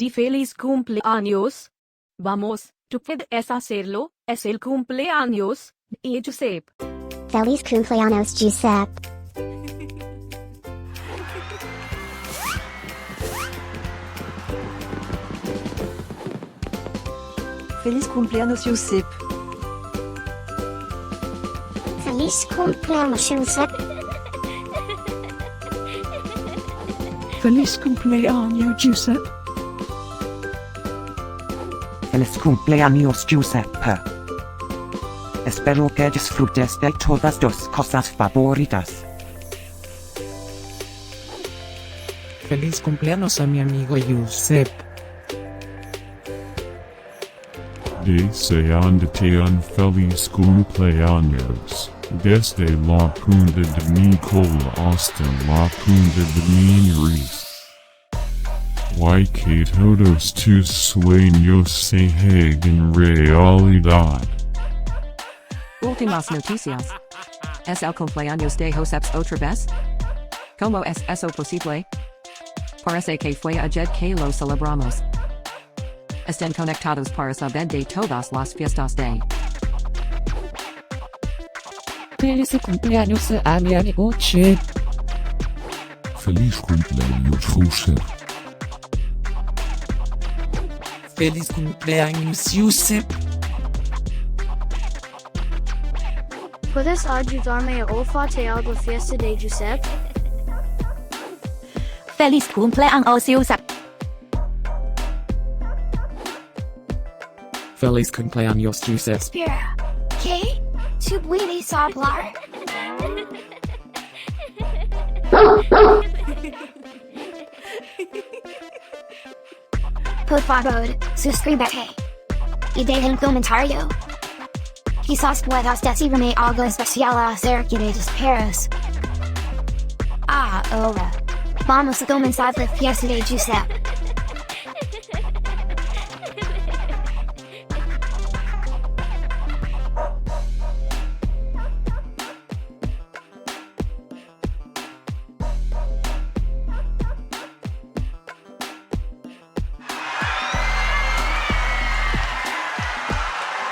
di feliz cumpleaños. Vamos, tú puedes hacerlo, es el cumpleaños de Josep. Feliz Cumpleaños Josep. Feliz Cumpleaños Josep. Feliz Cumpleaños Josep. Feliz Cumpleaños Josep. Feliz Cumpleaños Josep. Espero que disfrutes de todas tus cosas favoritas. Feliz cumpleaños a mi amigo Josep. Deseándote un feliz cumpleaños, desde la punta de mi cola hasta la punta de mi nariz. Que todos tus sueños se hagan realidad. Últimas noticias. Es el cumpleaños de Josep otra vez? ¿Cómo es eso posible? Parece que fue ayer que lo celebramos. Estén conectados para saber de todas las fiestas de. Feliz cumpleaños a mi amigo Josep. Feliz cumpleaños Josep. Feliz cumpleaños Josep. ¿Puedes ayudarme a olfatear la fiesta de Josep? Feliz cumpleaños Josep. Feliz cumpleaños Josep. Espera, ¿qué? ¿Tú puedes hablar? Por favor, suscríbete. Y deja un comentario. Quizás puedas decirme algo especial acerca de tus perros. Ahora, vamos a comenzar la fiesta de Josep.